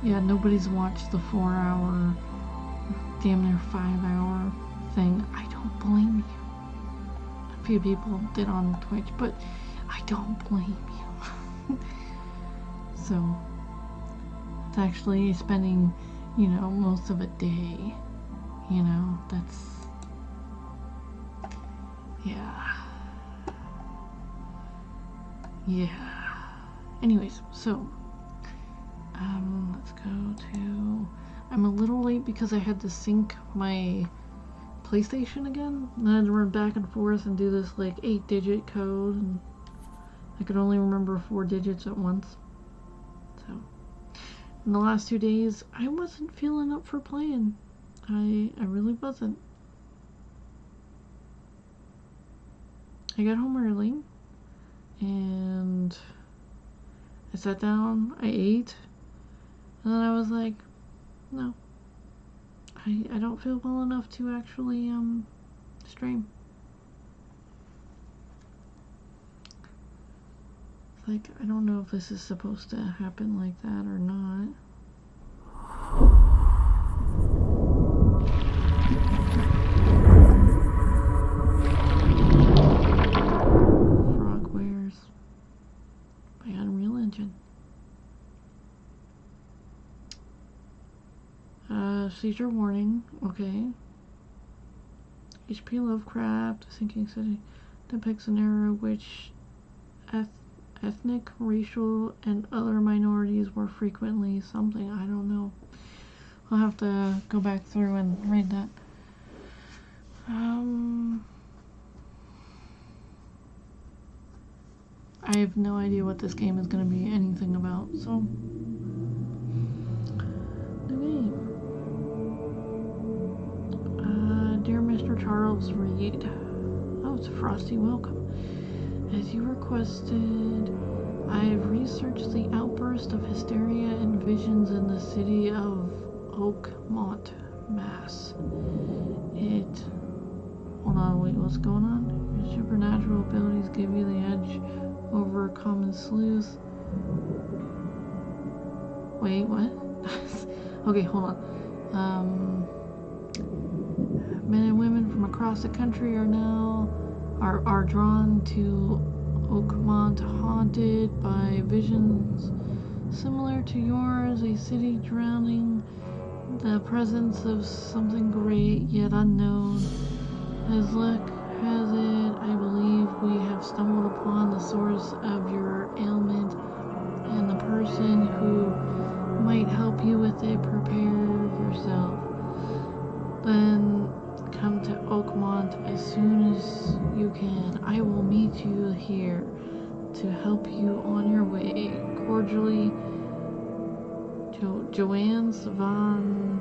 Yeah, nobody's watched the 4-hour, damn near 5-hour thing. I don't blame you. A few people did on Twitch, but I don't blame you. So, it's actually spending, you know, most of a day, you know, that's, yeah. Anyways, so, let's go to, I'm a little late because I had to sync my PlayStation again, and I had to run back and forth and do this like 8-digit code, and I could only remember 4 digits at once. So, in the last 2 days, I wasn't feeling up for playing. I really wasn't. I got home early, and I sat down, I ate, and then I was like, no, I don't feel well enough to actually stream. Like, I don't know if this is supposed to happen like that or not. Frogwares by Unreal Engine. Seizure warning, okay. H.P. Lovecraft, Sinking City, depicts an era which ethnic, racial, and other minorities were frequently something. I don't know. I'll have to go back through and read that. I have no idea what this game is going to be anything about, so. The game. Dear Mr. Charles Reed. Oh, it's a frosty welcome. As you requested, I have researched the outburst of hysteria and visions in the city of Oakmont, Mass. Hold on, wait, what's going on? Your supernatural abilities give you the edge over a common sleuth. Wait, what? Okay, hold on. Men and women from across the country are drawn to Oakmont, haunted by visions similar to yours, a city drowning the presence of something great yet unknown. As luck has it, I believe we have stumbled upon the source of your ailment and the person who might help you with it. Prepare yourself. Then come to Oakmont as soon as you can. I will meet you here to help you on your way. Cordially, Joannes van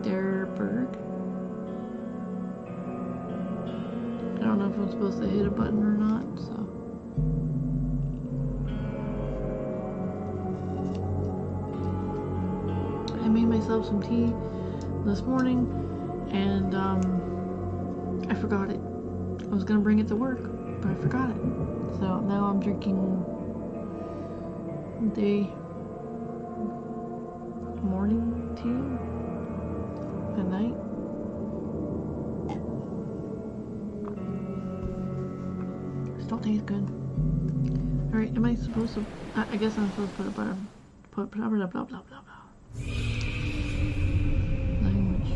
der Berg. I don't know if I'm supposed to hit a button or not, so. I made myself some tea this morning, and I forgot it. I was gonna bring it to work, but I forgot it. So now I'm drinking morning tea at night. Still tastes good. Alright, am I supposed to, I guess I'm supposed to put a button, put blah blah blah blah blah blah. Language.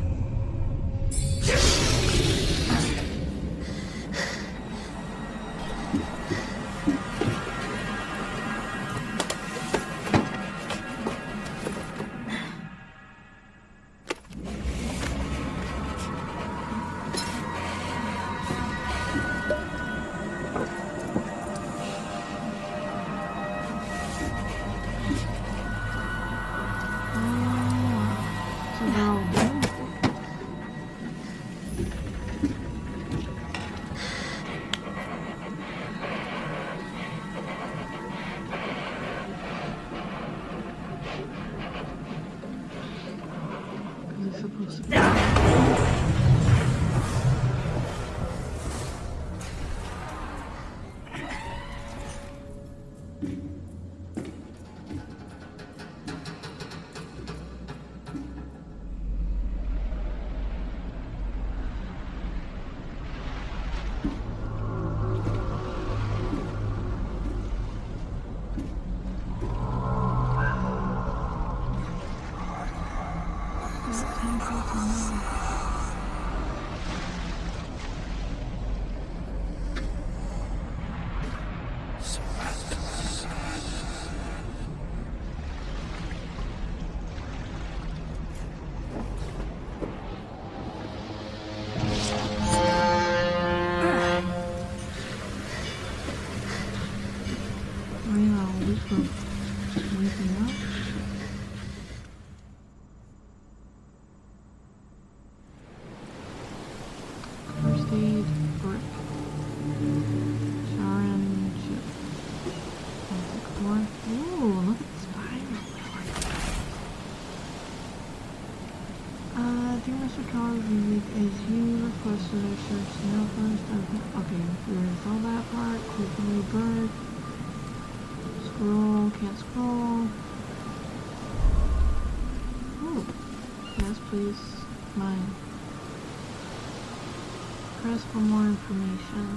for waking up. First aid, grip. Sharon chip. Ooh, look at the spiral. Dear Mr. Charles, as you requested, I searched the mail first. Okay, we saw that part. Click the new bird. Scroll, can't scroll. Ooh. Yes, please. Mine. Press for more information.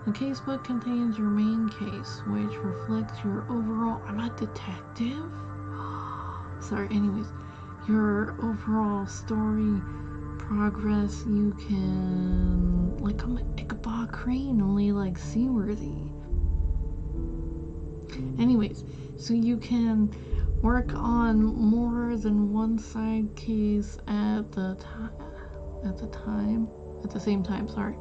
The casebook contains your main case, which reflects your overall... I'm a detective? Sorry, anyways. Your overall story progress. You can... Like, I'm an Ichabod Crane, only, like, seaworthy. Anyways, so you can work on more than one side case at the same time, sorry.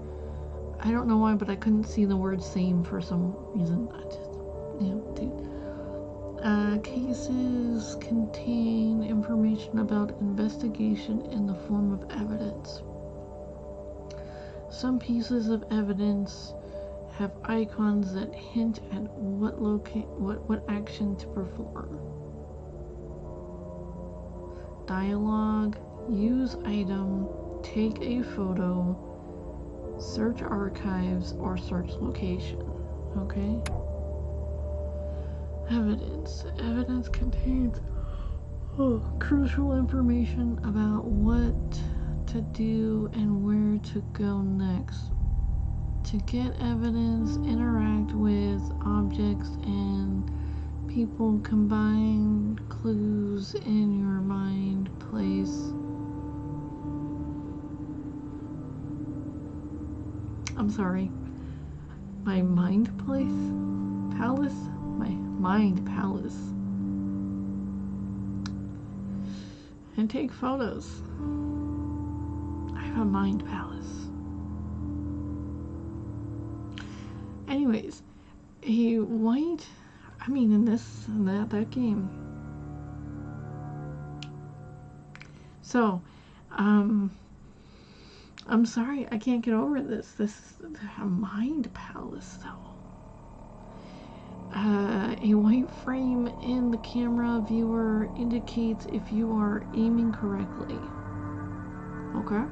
I don't know why, but I couldn't see the word same for some reason. Cases contain information about investigation in the form of evidence. Some pieces of evidence have icons that hint at what action to perform. Dialogue, use item, take a photo, search archives, or search location. Okay? Evidence contains crucial information about what to do and where to go next. To get evidence, interact with objects and people, combine clues in your mind, place. I'm sorry. My mind place? Palace? My mind palace. And take photos. I have a mind palace. Anyways, a white... I mean, in that game. So, I'm sorry, I can't get over this. This is a mind palace, though. A white frame in the camera viewer indicates if you are aiming correctly. Okay.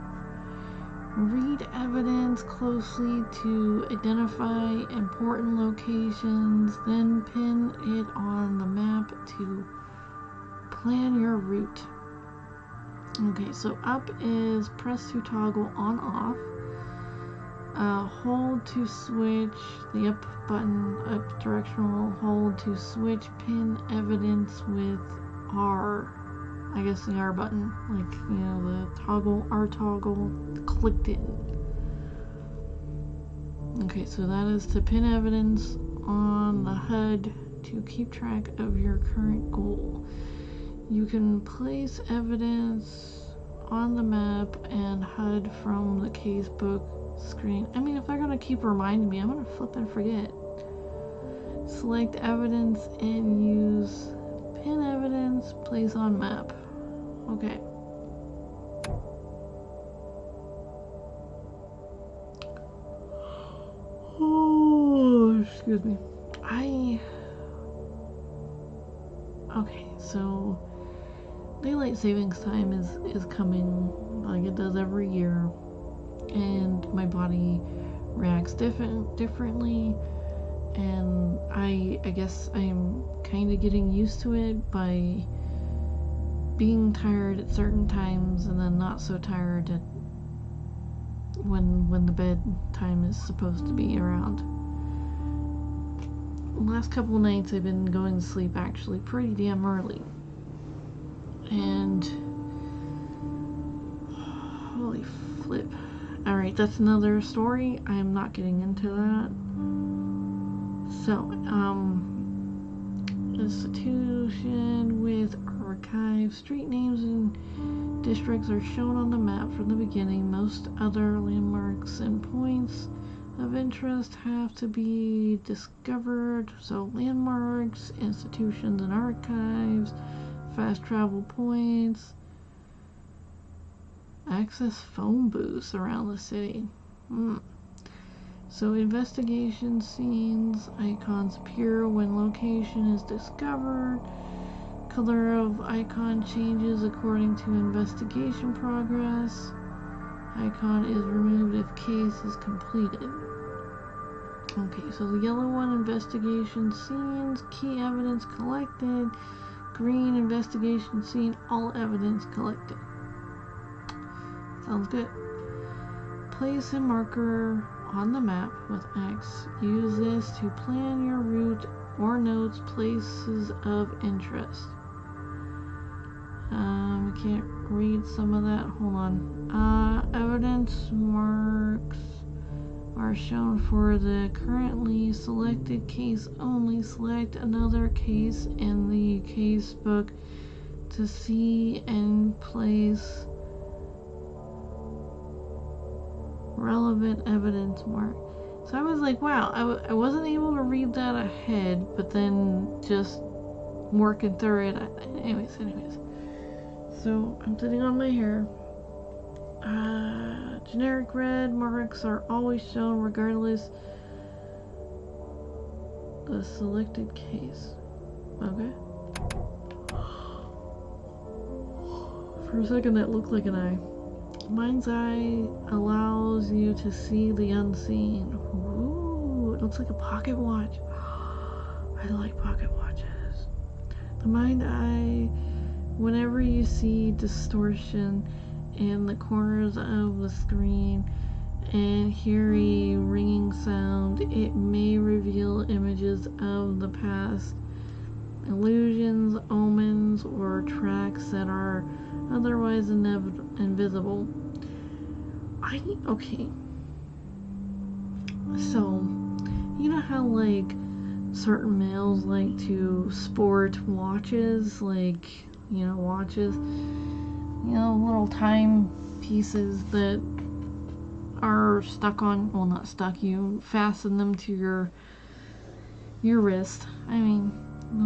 Read evidence closely to identify important locations, then pin it on the map to plan your route. Okay, so up is press to toggle on off. Hold to switch the up button, up directional, hold to switch pin evidence with R. I guess the R button, like, you know, the toggle, R toggle, clicked in. Okay, so that is to pin evidence on the HUD to keep track of your current goal. You can place evidence on the map and HUD from the casebook screen. I mean, if they're gonna keep reminding me, I'm gonna flip and forget. Select evidence and use pin evidence, place on map. Okay. Oh, excuse me. Okay, so daylight savings time is coming like it does every year, and my body reacts differently, and I guess I'm kind of getting used to it by being tired at certain times and then not so tired at when the bedtime is supposed to be around. The last couple of nights I've been going to sleep actually pretty damn early, and holy flip. Alright, that's another story. I'm not getting into that. So, institution with archive. Street names and districts are shown on the map from the beginning. Most other landmarks and points of interest have to be discovered. So landmarks, institutions and archives, fast travel points, access phone booths around the city. So investigation scenes, icons appear when location is discovered. Color of icon changes according to investigation progress. Icon is removed if case is completed. Okay, so the yellow one, investigation scenes, key evidence collected. Green, investigation scene, all evidence collected. Sounds good. Place a marker on the map with X. Use this to plan your route or notes places of interest. We can't read some of that. Hold on. Evidence marks are shown for the currently selected case only. Select another case in the case book to see and place relevant evidence mark. So I was like, wow, I wasn't able to read that ahead, but then just working through it. Anyways. So I'm sitting on my hair. Generic red marks are always shown regardless the selected case. Okay. For a second that looked like an eye. Mind's eye allows you to see the unseen. Ooh, it looks like a pocket watch. I like pocket watches. The mind eye, whenever you see distortion in the corners of the screen and hear a ringing sound, it may reveal images of the past, illusions, omens, or tracks that are otherwise invisible. Okay. So, you know how like certain males like to sport watches, like, you know, watches, you know, little time pieces that are stuck on, well, not stuck, you fasten them to your wrist. I mean,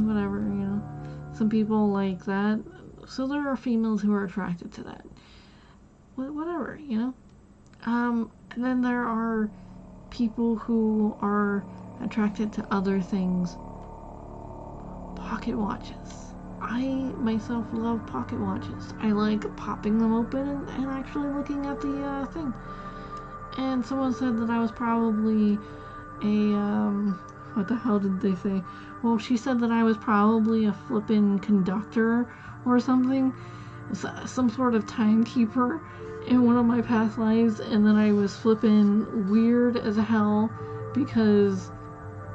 whatever, you know. Some people like that. So there are females who are attracted to that. Whatever, you know. And then there are people who are attracted to other things. Pocket watches. I myself love pocket watches. I like popping them open and actually looking at the thing. And someone said that I was probably a, what the hell did they say? Well, she said that I was probably a flippin' conductor or something. Some sort of timekeeper in one of my past lives, and then I was flippin' weird as hell because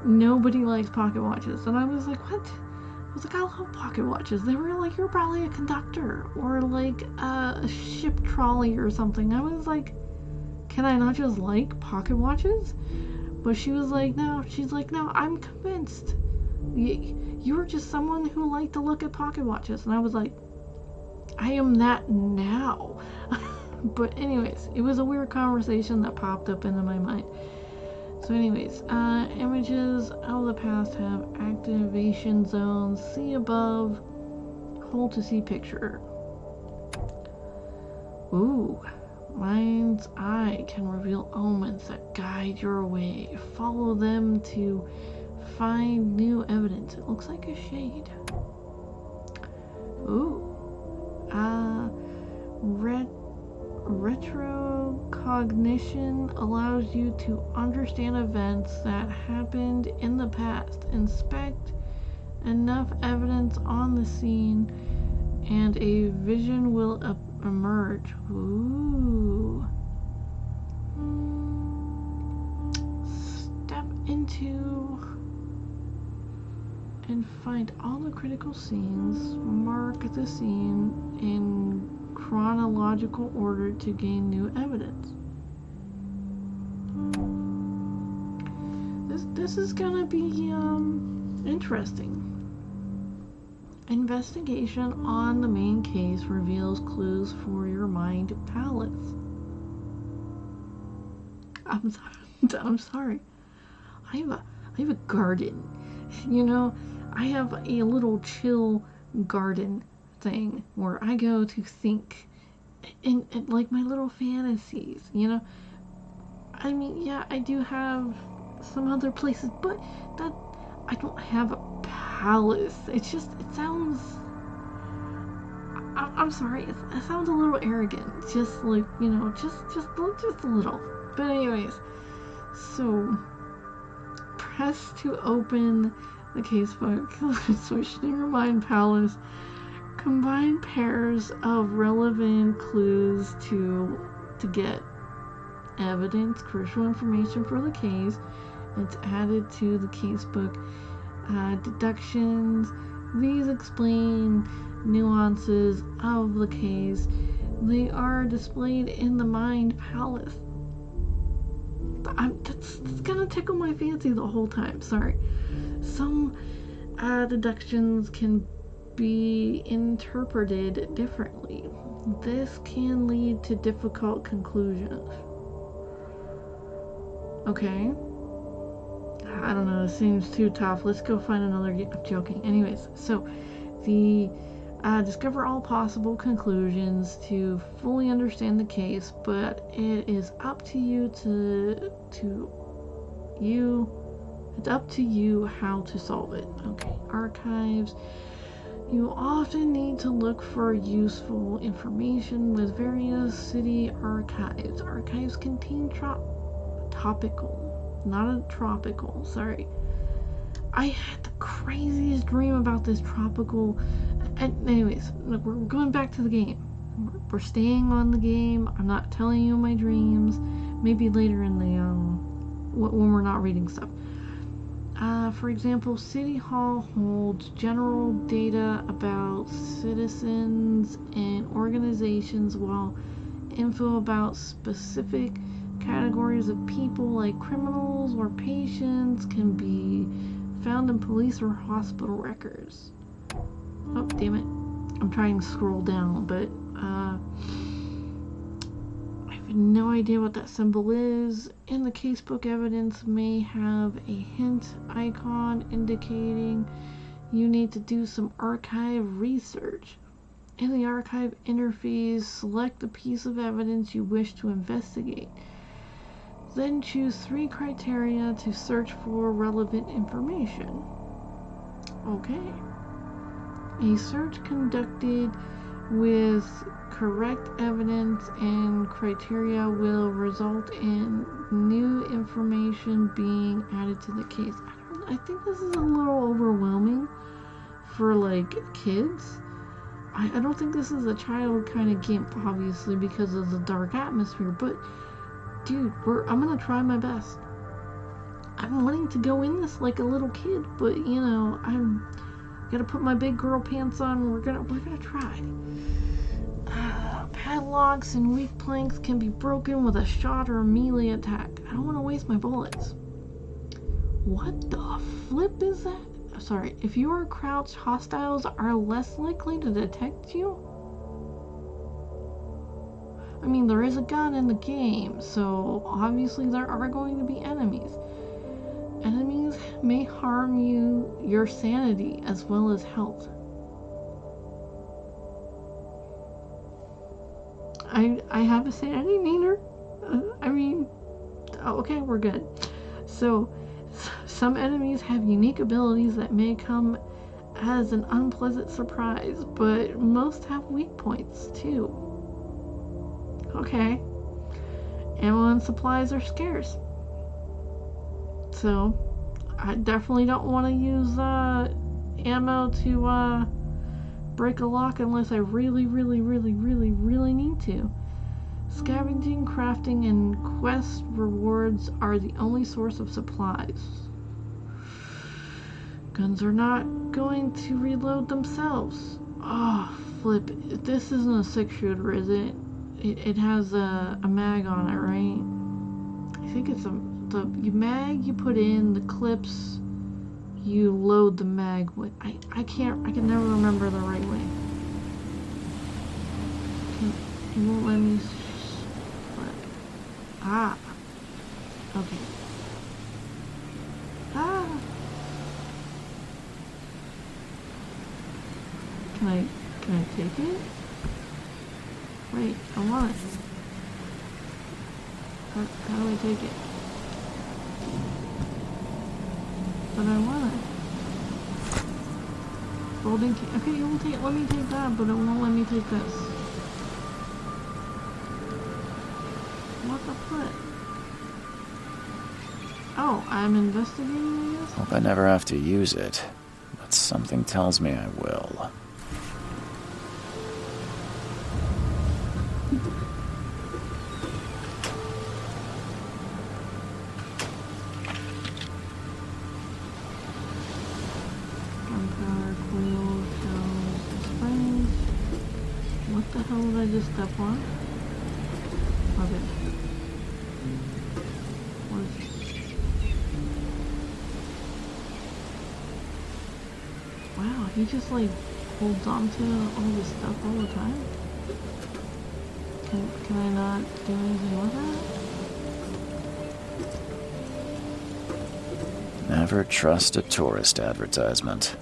nobody likes pocket watches. And I was like, what? I was like, I love pocket watches. They were like, you're probably a conductor or like a ship trolley or something. I was like, can I not just like pocket watches? But she was like, no. She's like, no, I'm convinced. You were just someone who liked to look at pocket watches. And I was like, I am that now. But anyways, it was a weird conversation that popped up into my mind. So anyways, images of the past have activation zones. See above. Hold to see picture. Ooh. Mind's eye can reveal omens that guide your way. Follow them to find new evidence. It looks like a shade. Ooh. Retrocognition allows you to understand events that happened in the past. Inspect enough evidence on the scene and a vision will emerge. Ooh. Step into and find all the critical scenes. Mark the scene in chronological order to gain new evidence. This is gonna be interesting. Investigation on the main case reveals clues for your mind palettes. I'm sorry. I'm sorry. I have a garden. You know, I have a little chill garden thing where I go to think and like my little fantasies, you know. I mean, yeah, I do have some other places, but that I don't have a palace. It's just it sounds. I'm sorry, it sounds a little arrogant. Just like just a little. But anyways, so press to open the casebook. Switch to your mind palace. Combine pairs of relevant clues to get evidence, crucial information for the case. It's added to the casebook. Deductions. These explain nuances of the case. They are displayed in the mind palace. That's gonna tickle my fancy the whole time. Sorry. Some deductions can be interpreted differently. This can lead to difficult conclusions. Okay. I don't know, it seems too tough. Let's go find another game. I'm joking. Anyways, so the discover all possible conclusions to fully understand the case, but it is up to you it's up to you how to solve it. Okay, archives. You often need to look for useful information with various city archives. Archives contain tropical, sorry. I had the craziest dream about this tropical. And anyways, look, we're going back to the game. We're staying on the game. I'm not telling you my dreams. Maybe later in the when we're not reading stuff. For example, City Hall holds general data about citizens and organizations, while info about specific categories of people like criminals or patients can be found in police or hospital records. Oh, damn it. I'm trying to scroll down, but I have no idea what that symbol is. In the casebook, evidence may have a hint icon indicating you need to do some archive research. In the archive interface, select the piece of evidence you wish to investigate. Then choose 3 criteria to search for relevant information. Okay. A search conducted with correct evidence and criteria will result in new information being added to the case. I think this is a little overwhelming for like kids. I don't think this is a child kind of game, obviously, because of the dark atmosphere, but dude, I'm gonna try my best. I'm wanting to go in this like a little kid, but you know, I'm gotta put my big girl pants on. We're gonna try. Padlocks and weak planks can be broken with a shot or a melee attack. I don't want to waste my bullets. What the flip is that? Sorry, if you are crouched, hostiles are less likely to detect you? I mean, there is a gun in the game, so obviously there are going to be enemies. Enemies may harm your sanity as well as health. I have a sanity meter. Okay, we're good. So, some enemies have unique abilities that may come as an unpleasant surprise, but most have weak points too. Okay. Ammo and supplies are scarce. So, I definitely don't want to use ammo to break a lock unless I really need to. Scavenging, crafting, and quest rewards are the only source of supplies. Guns are not going to reload themselves. Oh, flip. This isn't a 6-shooter, is it? It has a mag on it, right? I think it's the mag you put in, the clips you load the mag with. I can never remember the right way. It won't let me. Ah. Okay. Can I take it? Wait, I want it. How do I take it? But I want it. Folding key. Okay, it will take. Let me take that, but it won't let me take this. What the flip? Oh, I'm investigating, I guess? Hope I never have to use it, but something tells me I will. Gunpowder, coil, shells, springs. What the hell did I just step on? Okay. What is this? Wow, he just like holds on to all this stuff all the time? Can I not do anything with that? Never trust a tourist advertisement.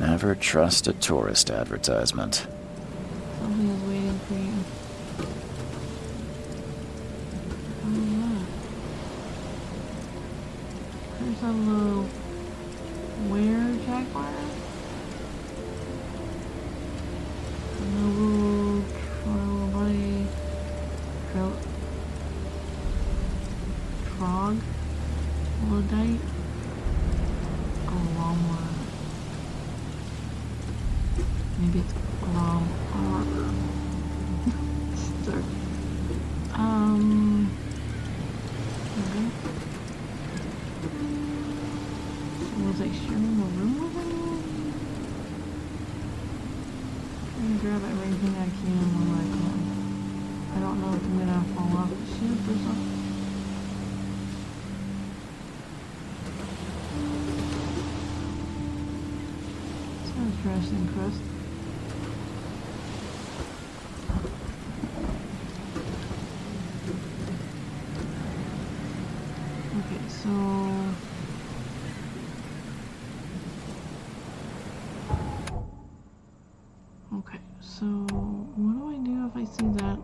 Never trust a tourist advertisement. Something is waiting for you. Oh yeah. There's a little were-jaguar. Noble trilobody troglodyte. Glomar. Maybe it's Glomar. Start. Okay. So was I sharing a room with anyone? I'm gonna grab everything I can when I can. I don't know if I'm gonna fall off the ship or something. Sounds interesting, crust. Okay, so okay, so what do I do if I see that?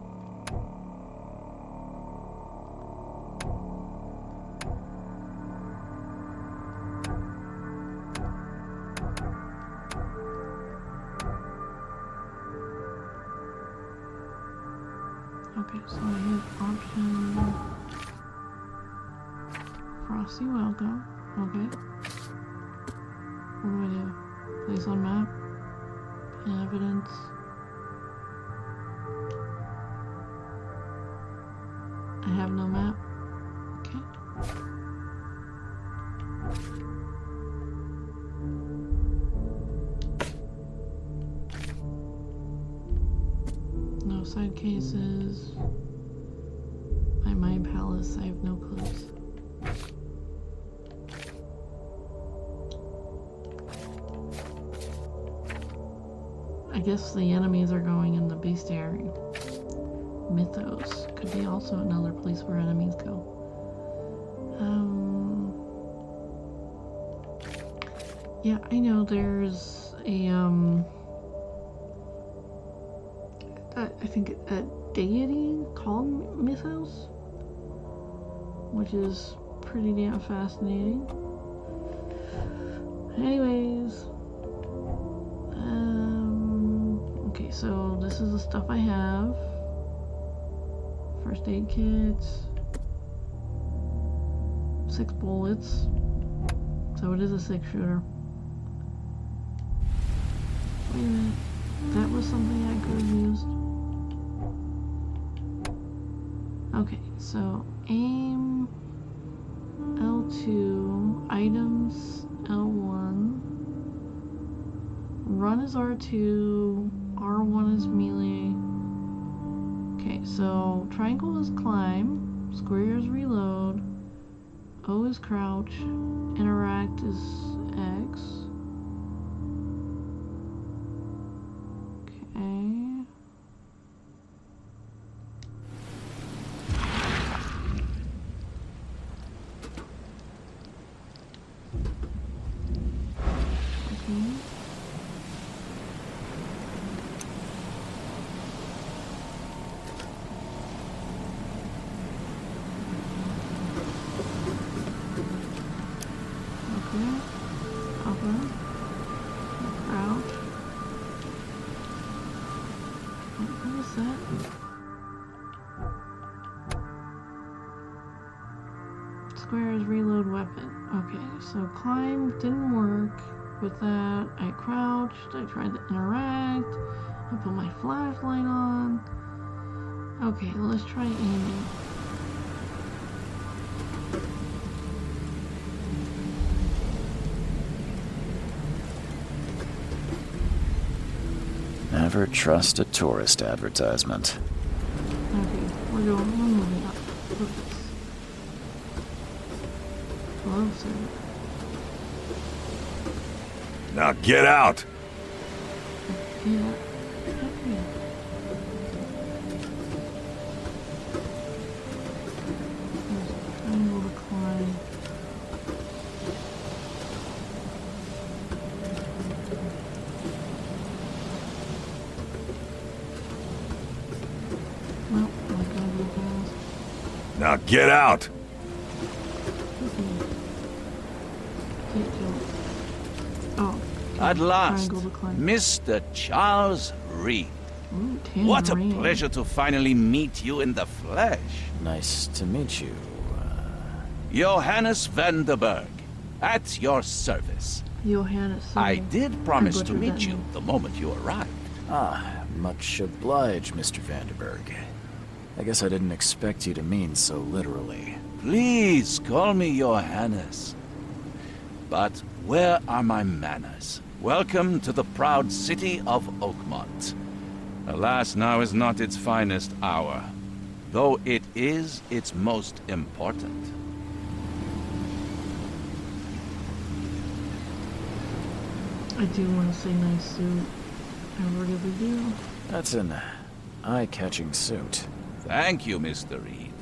Okay, so I hit option Frosty Welcome. Okay. What do I do? Place on map. Evidence. I have no map. Okay. No side cases. By my palace, I have no clues. I guess the enemies are going in the bestiary. Mythos could be also another place where enemies go. Yeah, I know there's a I think a deity called Mythos, which is pretty damn fascinating. Anyways, okay, so this is the stuff I have. First aid kits, 6 bullets, so it is a 6-shooter. Wait a minute, that was something I could have used. Okay, so aim L2, items L1, run is R2, R1 is melee. Okay, so triangle is climb, square is reload, O is crouch, interact is X. Okay. Okay. squares, reload weapon. Okay, so climb didn't work. With that, I crouched, I tried to interact, I put my flashlight on. Okay, let's try aiming. Never trust a tourist advertisement. Okay, we're moving up. Look at this. Closer. Now get out! Yeah. Okay. There's a triangle to climb. Well, I gotta go fast. Now get out! Can't kill it. Oh. At last, Triangle to climb. Mr. Charles Reed. Ooh, What a tangerine. pleasure to finally meet you in the flesh. Nice to meet you. Johannes Vanderberg, at your service. Johannes. I sorry. did promise to butchered meet that you name. the moment you arrived. Much obliged, Mr. Vanderberg. I guess I didn't expect you to mean so literally. Please call me Johannes. But where are my manners? Welcome to the proud city of Oakmont. Alas, now is not its finest hour, though it is its most important. I do want to say nice suit. I really do. That's an eye-catching suit. Thank you, Mr. Reed.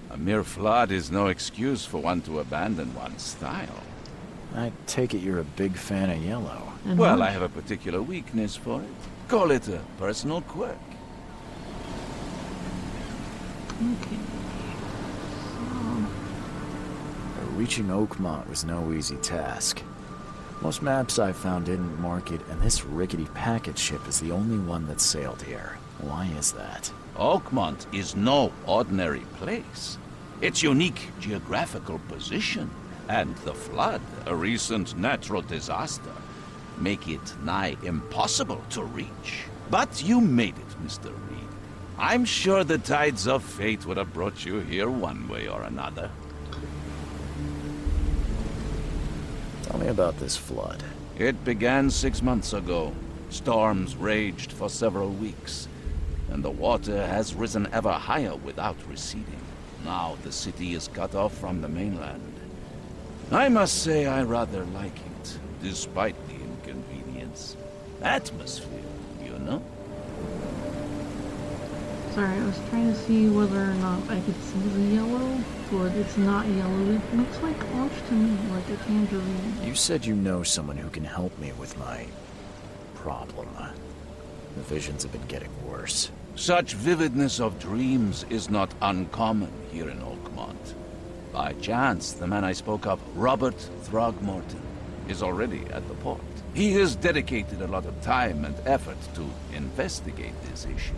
A mere flood is no excuse for one to abandon one's style. I take it you're a big fan of yellow. And Well, what? I have a particular weakness for it. Call it a personal quirk. Okay. So, Reaching Oakmont was no easy task. Most maps I've found didn't mark it, and this rickety packet ship is the only one that sailed here. Why is that? Oakmont is no ordinary place. Its unique geographical position and the flood, a recent natural disaster, make it nigh impossible to reach. But you made it, Mr. Reed. I'm sure the tides of fate would have brought you here one way or another. Tell me about this flood. It began 6 months ago. Storms raged for several weeks, and the water has risen ever higher without receding. Now the city is cut off from the mainland. I must say I rather like it, despite the inconvenience. Atmosphere, you know? sorry, I was trying to see whether or not I could see the yellow, but it's not yellow. It looks like orange to me, like a tangerine. You said you know someone who can help me with my problem. The visions have been getting worse. Such vividness of dreams is not uncommon here in Oakmont. By chance, the man I spoke of, Robert Throgmorton, is already at the port. He has dedicated a lot of time and effort to investigate this issue.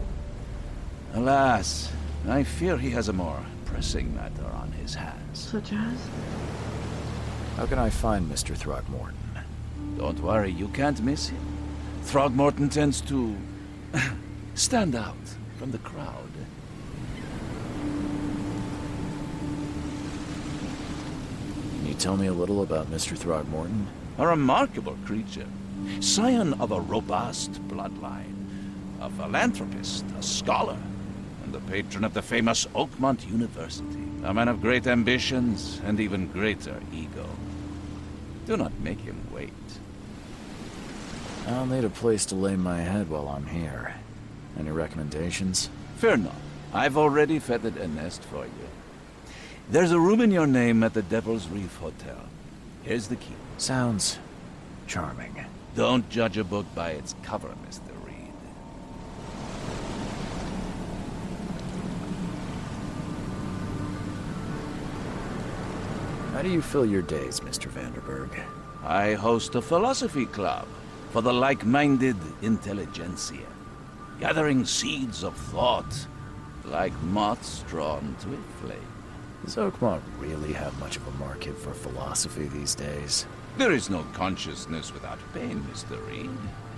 Alas, I fear he has a more pressing matter on his hands. Such as? How can I find Mr. Throgmorton? Don't worry, you can't miss him. Throgmorton tends to stand out from the crowd. Can you tell me a little about Mr. Throgmorton? A remarkable creature, scion of a robust bloodline, a philanthropist, a scholar, and the patron of the famous Oakmont University. A man of great ambitions and even greater ego. Do not make him wait. I'll need a place to lay my head while I'm here. Any recommendations? Fear not. I've already feathered a nest for you. There's a room in your name at the Devil's Reef Hotel. Here's the key. Sounds charming. Don't judge a book by its cover, Mr. Reed. How do you fill your days, Mr. Vanderberg? I host a philosophy club for the like-minded intelligentsia, gathering seeds of thought like moths drawn to a flame. Does Oakmont really have much of a market for philosophy these days? There is no consciousness without pain, Mr. Reed.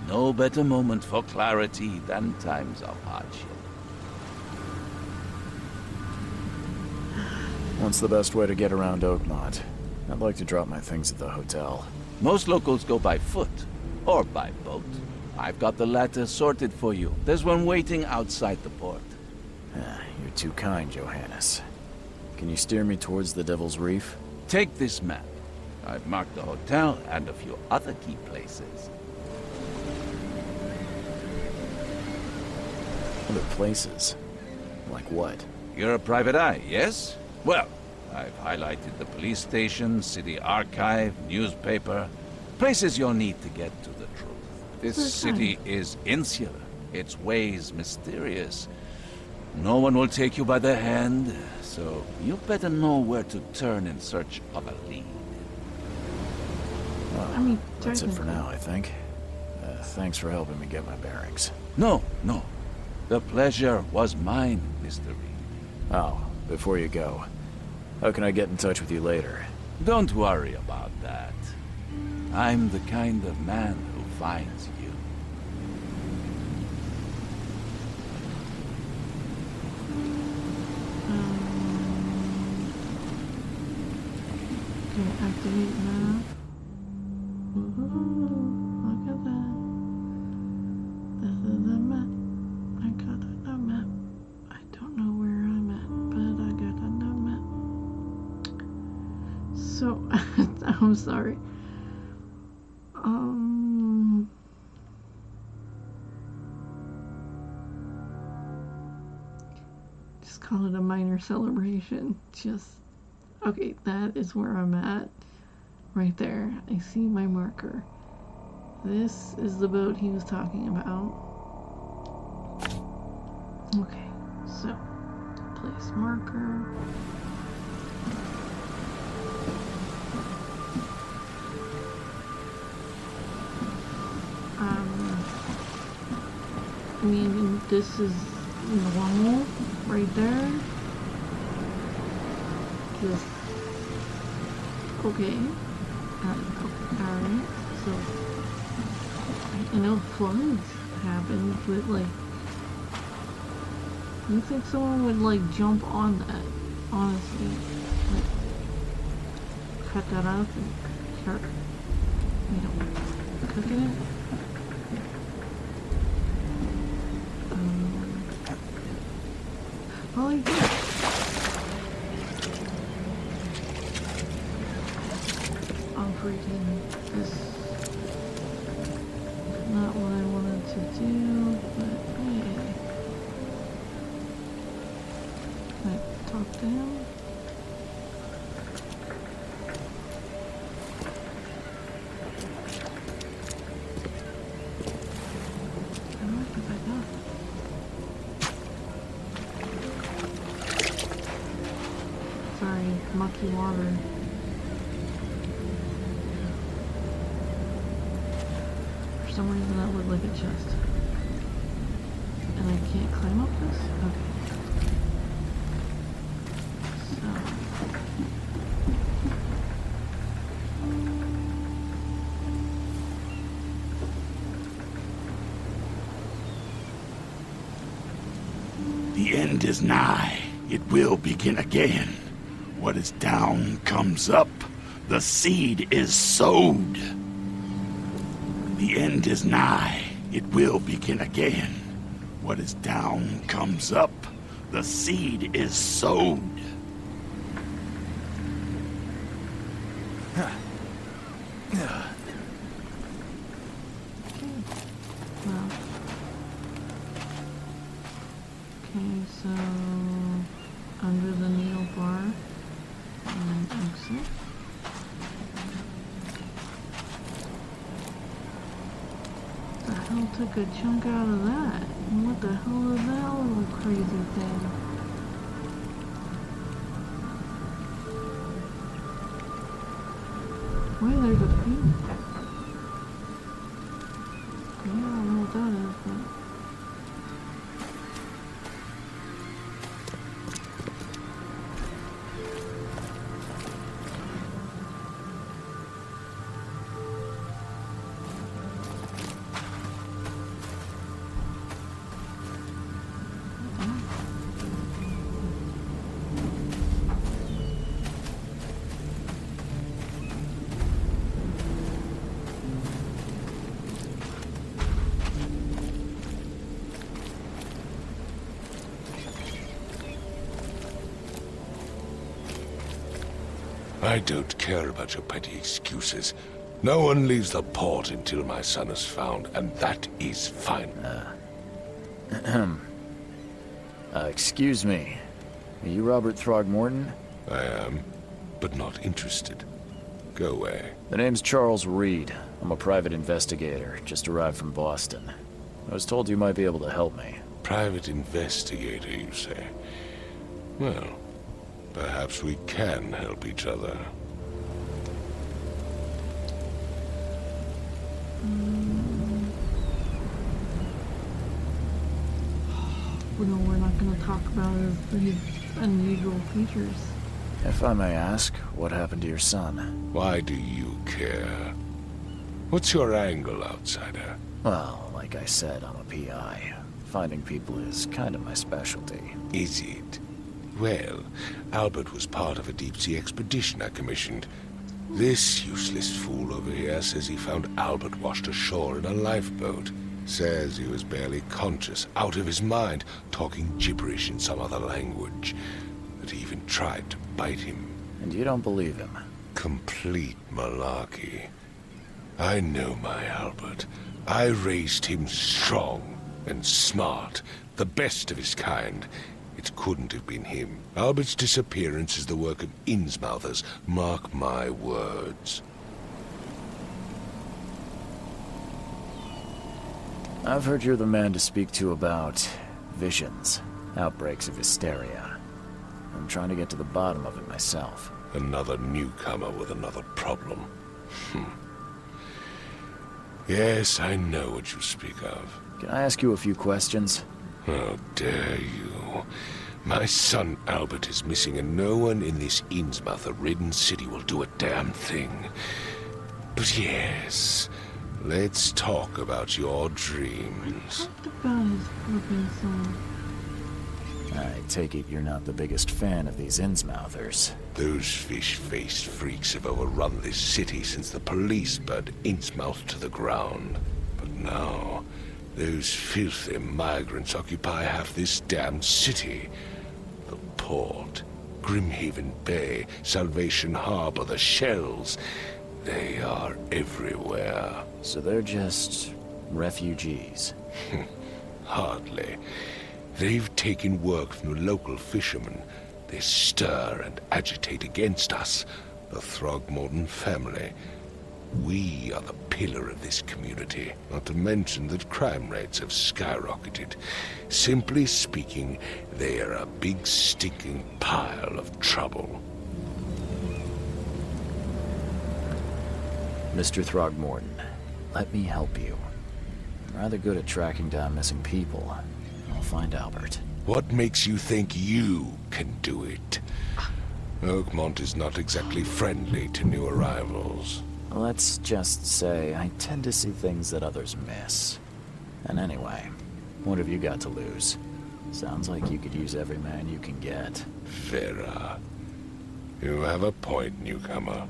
No better moment for clarity than times of hardship. What's the best way to get around Oakmont? I'd like to drop my things at the hotel. Most locals go by foot, or by boat. I've got the latter sorted for you. There's one waiting outside the port. You're too kind, Johannes. Can you steer me towards the Devil's Reef? Take this map. I've marked the hotel and a few other key places. Other places? Like what? You're a private eye, yes? Well, I've highlighted the police station, city archive, newspaper. Places you'll need to get to the truth. This city is insular. Its ways mysterious. No one will take you by the hand, so you better know where to turn in search of a lead. I mean, That's it for technically. now, I think. Thanks for helping me get my bearings. No. The pleasure was mine, Mr. Reed. Oh, before you go, how can I get in touch with you later? Don't worry about that. I'm the kind of man who finds you. Okay, activate map. Woohoo! Look at that. This is the map. I got a map. I don't know where I'm at, but I got a map. So, I'm sorry. Just call it a minor celebration. Okay, that is where I'm at. Right there. I see my marker. This is the boat he was talking about. Okay, so place marker. I mean, this is normal right there. Just okay. Alright, so I know floods happen, but like, you think someone would like jump on that? Honestly, like, cut that up and start, cooking it. Well, I did. Freaking this is not what I wanted to do, but hey. Can I talk to him? I don't think I got it. Sorry, mucky water. For some reason that looked like a chest. And I can't climb up this? Okay. So. The end is nigh. It will begin again. What is down comes up. The seed is sowed. The end is nigh. It will begin again. What is down comes up. The seed is sowed. Well. Okay, so under the needle bar and then exit. The hell took a chunk out of that? And what the hell is that little crazy thing? Why there's a few? Yeah, I don't know what that is, but. I don't care about your petty excuses. No one leaves the port until my son is found, and that is fine. Excuse me. Are you Robert Throgmorton? I am, but not interested. Go away. The name's Charles Reed. I'm a private investigator, just arrived from Boston. I was told you might be able to help me. Private investigator, you say? Well, perhaps we can help each other. No, we're not going to talk about his unusual features. If I may ask, what happened to your son? Why do you care? What's your angle, outsider? Well, like I said, I'm a PI. Finding people is kind of my specialty. Is it? Well, Albert was part of a deep-sea expedition I commissioned. This useless fool over here says he found Albert washed ashore in a lifeboat. Says he was barely conscious, out of his mind, talking gibberish in some other language. That he even tried to bite him. And you don't believe him? Complete malarkey. I know my Albert. I raised him strong and smart, the best of his kind. It couldn't have been him. Albert's disappearance is the work of Innsmouthers, mark my words. I've heard you're the man to speak to about visions, outbreaks of hysteria. I'm trying to get to the bottom of it myself. Another newcomer with another problem. Yes, I know what you speak of. Can I ask you a few questions? How dare you? My son Albert is missing, and no one in this Innsmouther-ridden city will do a damn thing. But yes, let's talk about your dreams. Talked about his purpose. I take it you're not the biggest fan of these Innsmouthers. Those fish-faced freaks have overrun this city since the police burned Innsmouth to the ground. But now, those filthy migrants occupy half this damned city. The port, Grimhaven Bay, Salvation Harbor, the Shells. They are everywhere. So they're just refugees. Hardly. They've taken work from the local fishermen. They stir and agitate against us, the Throgmorton family. We are the pillar of this community, not to mention that crime rates have skyrocketed. Simply speaking, they are a big stinking pile of trouble. Mr. Throgmorton, let me help you. I'm rather good at tracking down missing people. I'll find Albert. What makes you think you can do it? Oakmont is not exactly friendly to new arrivals. Let's just say I tend to see things that others miss. And anyway, what have you got to lose? Sounds like you could use every man you can get. Vera. You have a point, newcomer.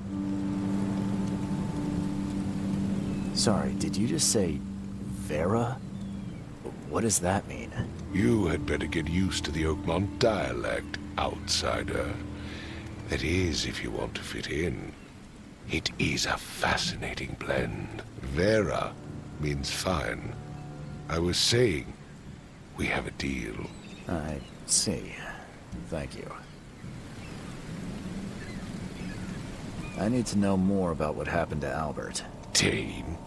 Sorry, did you just say Vera? What does that mean? You had better get used to the Oakmont dialect, outsider. That is, if you want to fit in. It is a fascinating blend. Vera means fine. I was saying, we have a deal. I see. Thank you. I need to know more about what happened to Albert. Dane,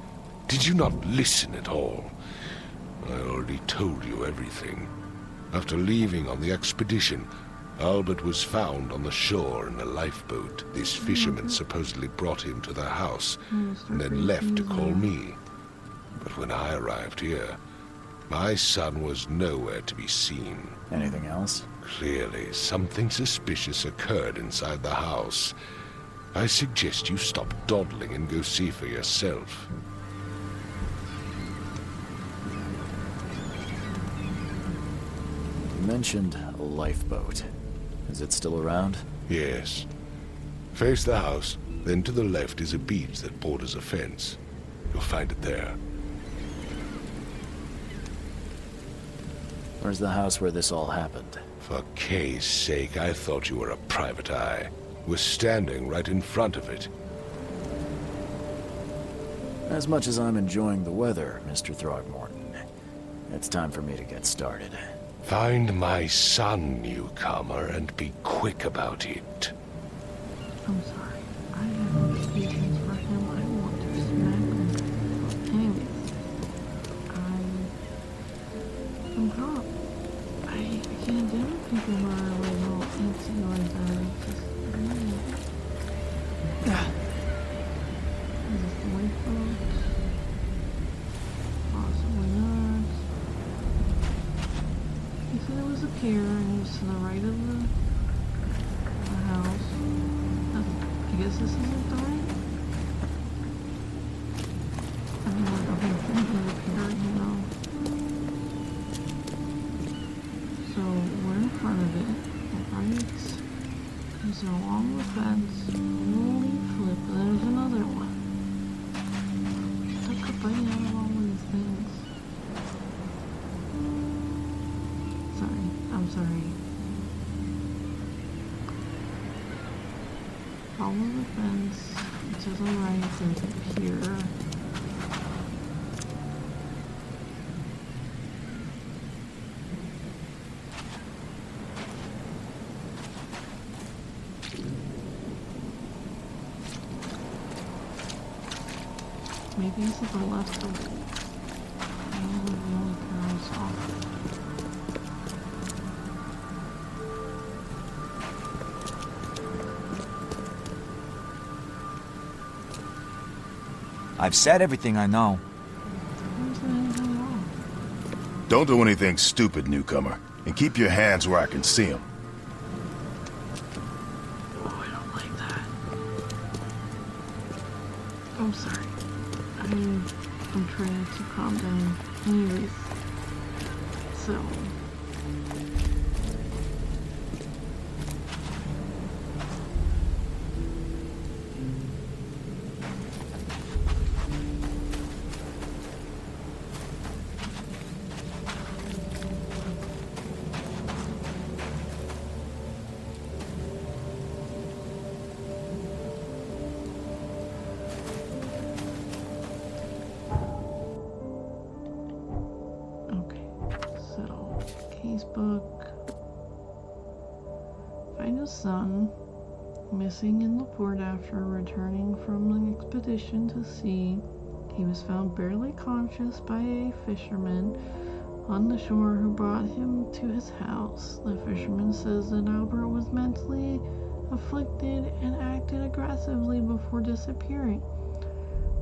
did you not listen at all? I already told you everything. After leaving on the expedition, Albert was found on the shore in a lifeboat. This fisherman supposedly brought him to their house, and then left to call me. But when I arrived here, my son was nowhere to be seen. Anything else? Clearly, something suspicious occurred inside the house. I suggest you stop dawdling and go see for yourself. You mentioned a lifeboat. Is it still around? Yes. Face the house, then to the left is a beach that borders a fence. You'll find it there. Where's the house where this all happened? For Kay's sake, I thought you were a private eye. We're standing right in front of it. As much as I'm enjoying the weather, Mr. Throgmorton, it's time for me to get started. Find my son, newcomer, and be quick about it. I'm sorry. I have no patience for him. I want to smack him. Anyways, I'm caught. I can't deal with people who are like all antsy like that. It's just, Is this the lifeboat? Possibly not. He said it was a pier and it was to the right of the house. I guess this isn't the right? I mean, like, okay, thinking the pier, you know. So, we're in front of it, right? These are along the fence. Holy flip, there's another one. Took a bite out of all these things. Sorry, I'm sorry. Follow the fence. To the right, there's a pier. Maybe it's at the left of it. I don't know, the only pair I saw. I've said everything I know. There isn't anything wrong. Don't do anything stupid, newcomer. And keep your hands where I can see them. Oh, I don't like that. I'm sorry. I'm trying to calm down. Anyways, so Casebook. Find his son, missing in the port after returning from an expedition to sea. He was found barely conscious by a fisherman on the shore who brought him to his house. The fisherman says that Albert was mentally afflicted and acted aggressively before disappearing.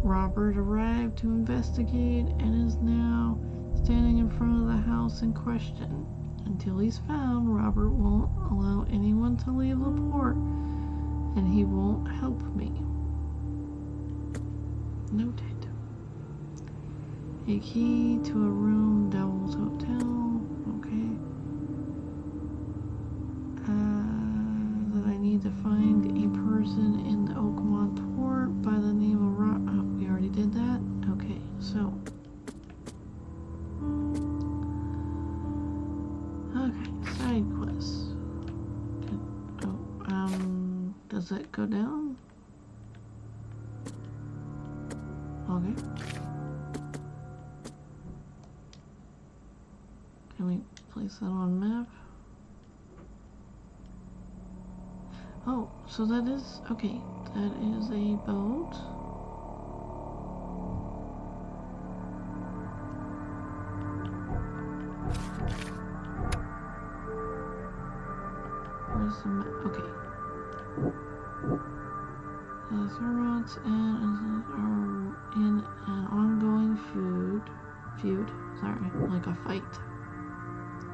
Robert arrived to investigate and is now standing in front of the house in question. Until he's found, Robert won't allow anyone to leave the port, and he won't help me. Noted. A key to a room, Devil's Hotel. Okay. That I need to find a person in the Oakmont port by the name of oh, we already did that? Okay, so. Okay, side quests. Does it go down? Okay. Can we place that on map? Oh, so that is, okay, that is a boat. Where's the map? Okay. The Thermots and are in an ongoing feud, sorry, like a fight.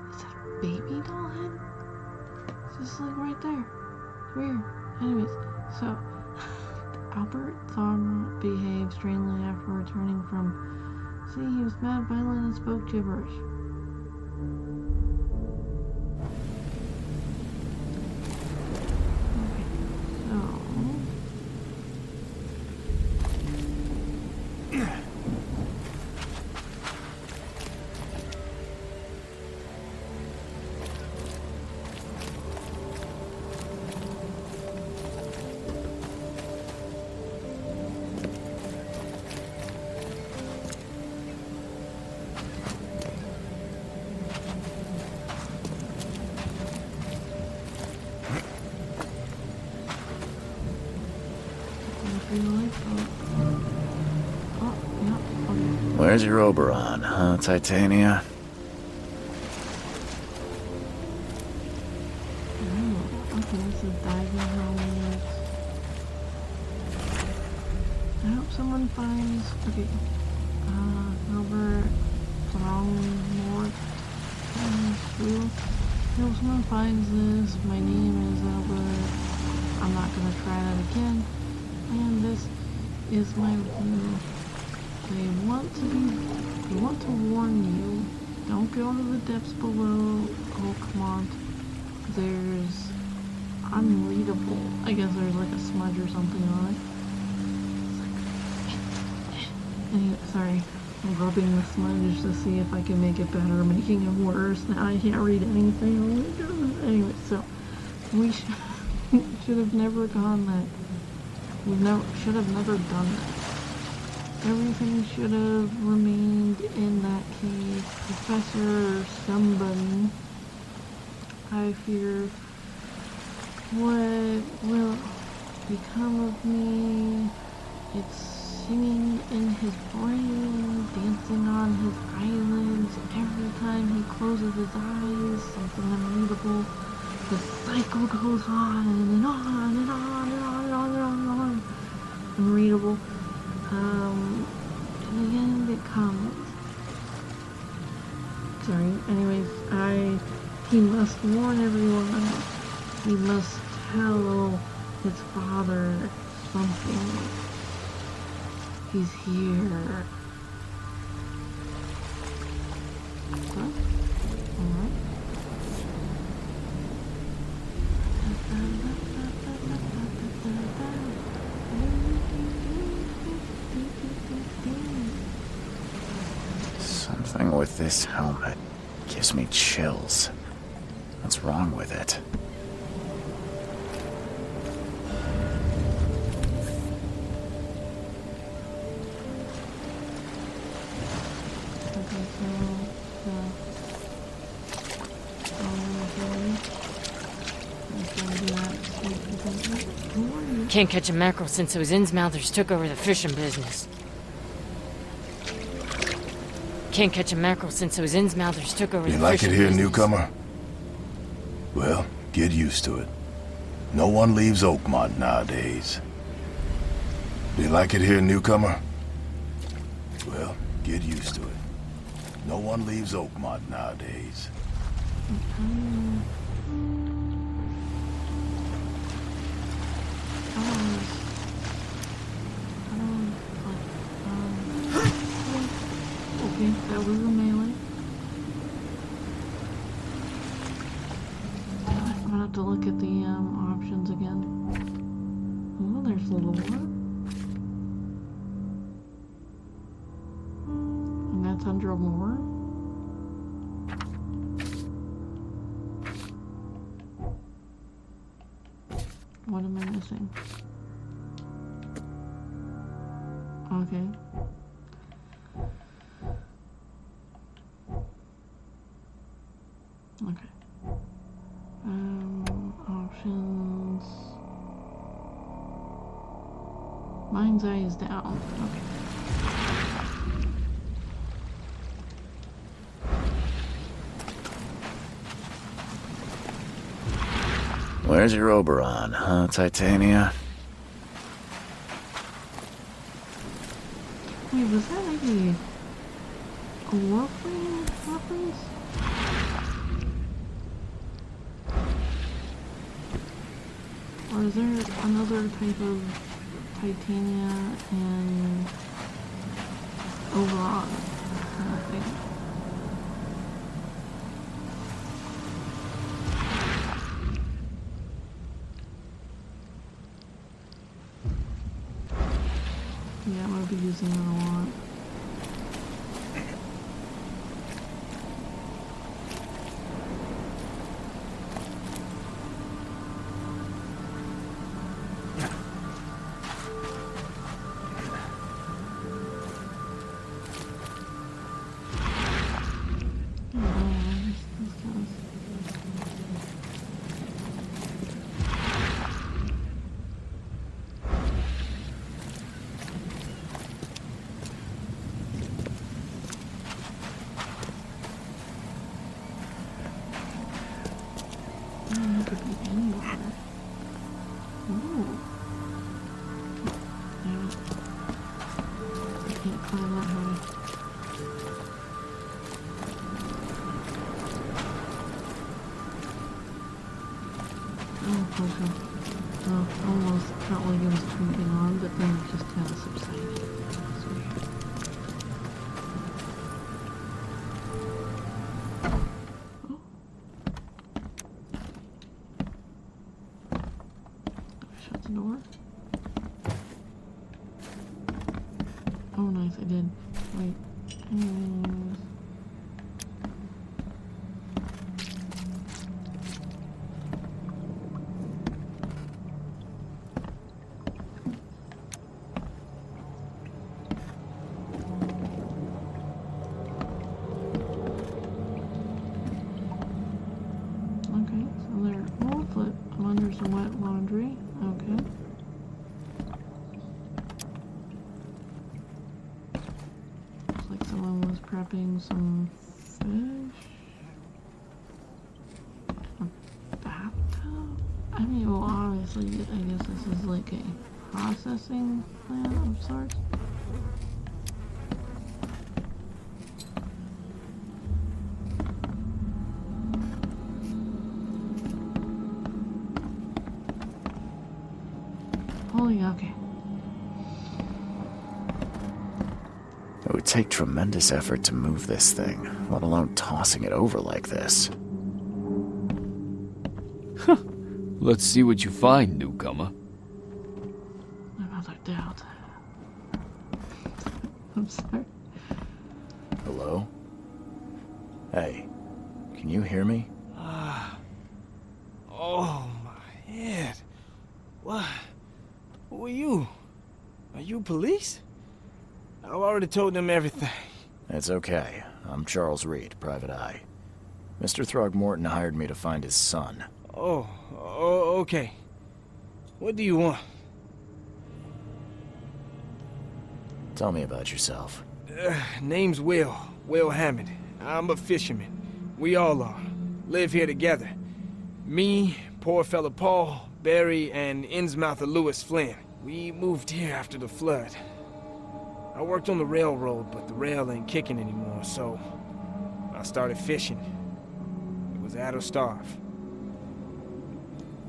Is that a baby doll head? It's just like right there. It's weird. Anyways, so Albert Throgmorton behaved strangely after returning from sea. He was mad, violent, and spoke gibberish. feel like. Oh, yeah, okay. Where's your Oberon, huh, Titania? Oh, okay, this is diving helmet. I hope someone finds. Okay. Albert Throgmorton. I hope someone finds this. My name is Albert. I'm not gonna try that again. And this is my rule. They want to warn you. Don't go to the depths below Oakmont. There's unreadable. I guess there's like a smudge or something on it. Anyway, sorry. I'm rubbing the smudge to see if I can make it better, making it worse. Now I can't read anything. Oh my god. Anyway, so we should have never gone that. Should have never done that. Everything should have remained in that cave. Professor or somebody. I fear what will become of me. It's singing in his brain, dancing on his eyelids. Every time he closes his eyes, something unreadable. The cycle goes on and on and on and on and on and on and on. Unreadable. In the end it comes. Sorry. Anyways, he must warn everyone. He must tell his father something. He's here. Huh? Alright. Something with this helmet gives me chills. What's wrong with it? Can't catch a mackerel since those Innsmouthers took over the fishing business. Can't catch a mackerel since those Innsmouthers took over the You fishing like it here, business. newcomer? Well, get used to it. No one leaves Oakmont nowadays. Do you like it here, newcomer? Well, get used to it. No one leaves Oakmont nowadays. Okay, that was a melee. I'm gonna have to look at the options again. Oh, there's lore. And that's under lore. What am I missing? Okay. Okay. Options. Mind's eye is down. Okay. Where's your Oberon, huh, Titania? Wait, was that like a Warframe reference? Or is there another type of Titania and Oberon kind of thing? Yeah, I'm gonna be using that a lot. climb that high. Oh, okay. Oh, almost felt like it was creeping on, but then it just kind of subsided. That's weird. Oh. Shut the door. Oh, nice, I did. Wait. Anyways. Okay, so there. Oh, foot. I'm under some wet laundry. Okay. Looks like someone was prepping some fish. A bathtub? I mean, well, obviously, I guess this is like a processing plant of sorts. Holy, okay. It would take tremendous effort to move this thing, let alone tossing it over like this. Let's see what you find, newcomer. Another doubt. I'm sorry. Hello? Hey, can you hear me? Oh, my head. What? Who are you? Are you police? I've already told them everything. It's okay. I'm Charles Reed, Private Eye. Mr. Throgmorton hired me to find his son. Oh, okay. What do you want? Tell me about yourself. Name's Will Hammond. I'm a fisherman. We all are. Live here together. Me, poor fella Paul, Barry, and Innsmouther Lewis Flynn. We moved here after the flood. I worked on the railroad, but the rail ain't kicking anymore, so I started fishing. It was at or starve.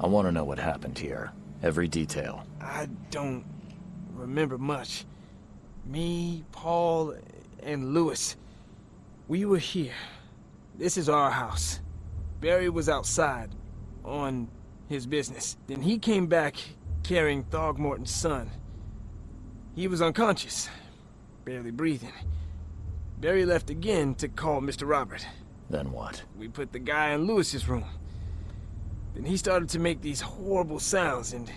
I want to know what happened here. Every detail. I don't remember much. Me, Paul, and Lewis, we were here. This is our house. Barry was outside, on his business. Then he came back carrying Throgmorton's son. He was unconscious, barely breathing. Barry left again to call Mr. Robert. Then what? We put the guy in Lewis's room. Then he started to make these horrible sounds and...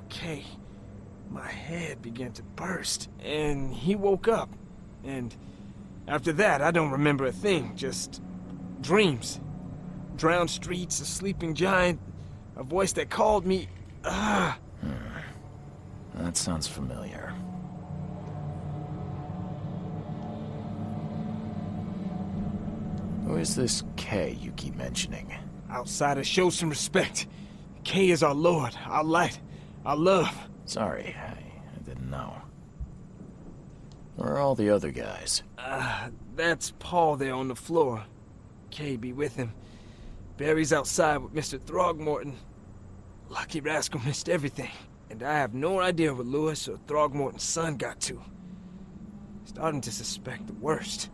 okay. My head began to burst, and he woke up. And after that, I don't remember a thing, just dreams. Drowned streets, a sleeping giant, a voice that called me. That sounds familiar. Who is this Kay you keep mentioning? Outsiders, show some respect. Kay is our lord, our light, our love. Sorry, I didn't know. Where are all the other guys? That's Paul there on the floor. Kay be with him. Barry's outside with Mr. Throgmorton. Lucky rascal missed everything. And I have no idea what Lewis or Throgmorton's son got to. Starting to suspect the worst.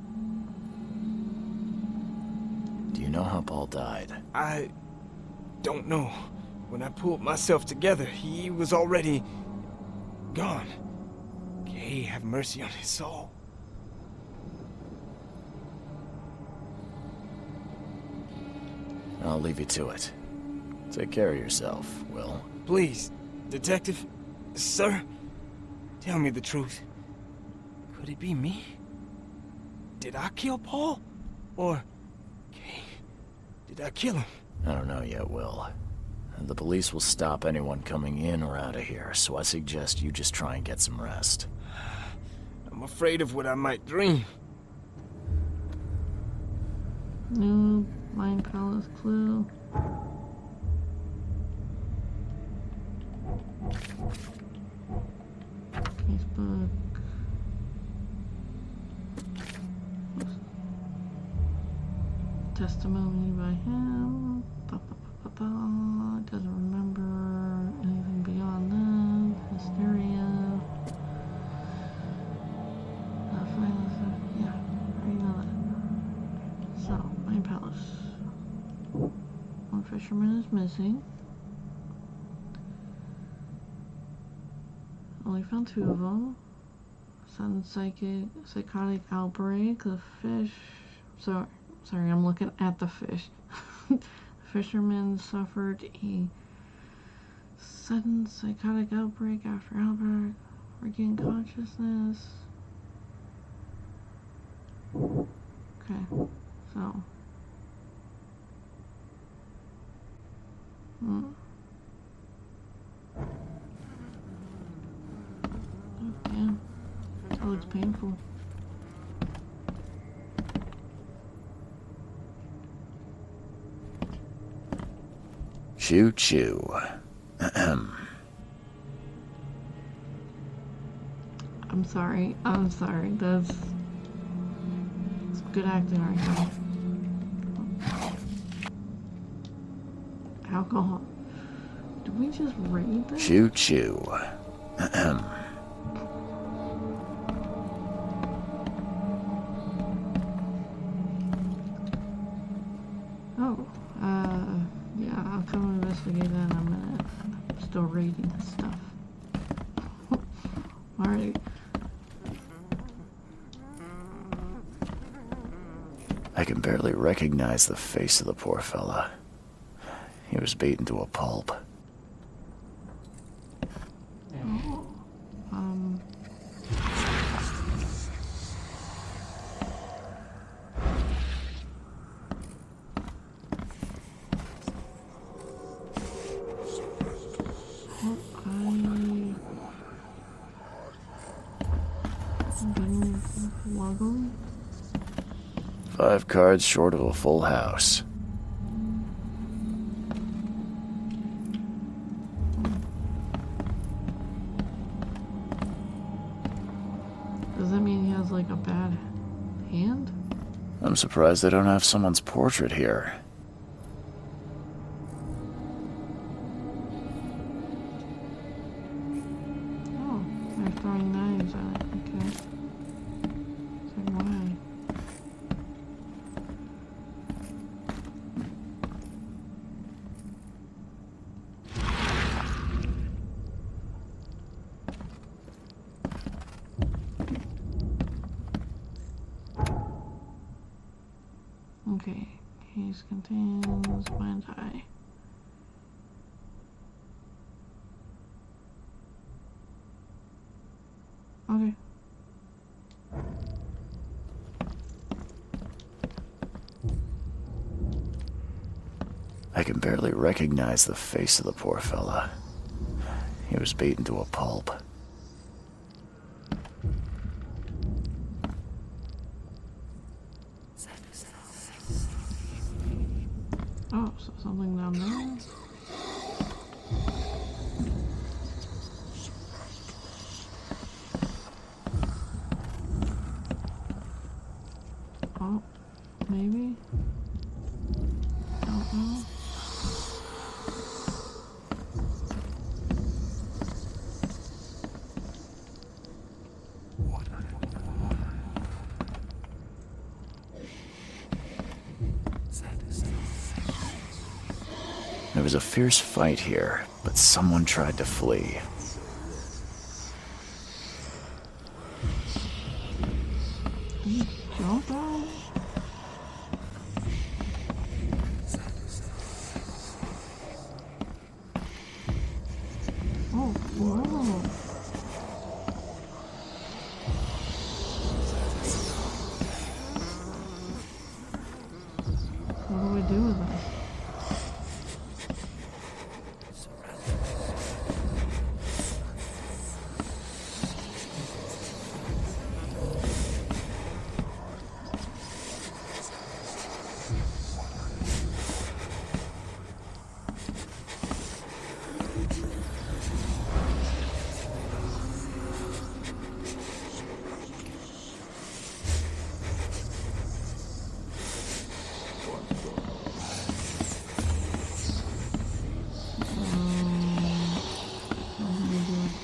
Do you know how Paul died? I don't know. When I pulled myself together, he was already gone. Kay have mercy on his soul. I'll leave you to it. Take care of yourself, Will. Please, Detective, sir, tell me the truth. Could it be me? Did I kill Paul? Or... Kay, did I kill him? I don't know yet, Will. The police will stop anyone coming in or out of here, so I suggest you just try and get some rest. I'm afraid of what I might dream. New Mind Palace clue. Facebook. testimony by him. Doesn't remember anything beyond that. Hysteria. Yeah, I already know that. So, Main Palace. One fisherman is missing. Only found 2 of them. Sudden psychotic outbreak. The fish. Sorry, I'm looking at the fish. The fisherman suffered a sudden psychotic outbreak after outbreak. Regained consciousness. Okay, so. Yeah, that looks painful. Choo choo. I'm sorry. That's good acting right now. Alcohol. Did we just read this? Choo choo. Oh, yeah, I'll come investigate that in a minute. I'm still reading this stuff. Alright. I can barely recognize the face of the poor fella. He was beaten to a pulp. Logo? 5 cards short of a full house. Does that mean he has like a bad hand? I'm surprised they don't have someone's portrait here. Oh, they're throwing knives at it. Okay. So why? Okay, case contains blind eye. Okay. I can barely recognize the face of the poor fella. He was beaten to a pulp. Oh, so something down there? Oh, maybe? Don't know. There was a fierce fight here, but someone tried to flee. Jump out? Oh, whoa. What do we do with this?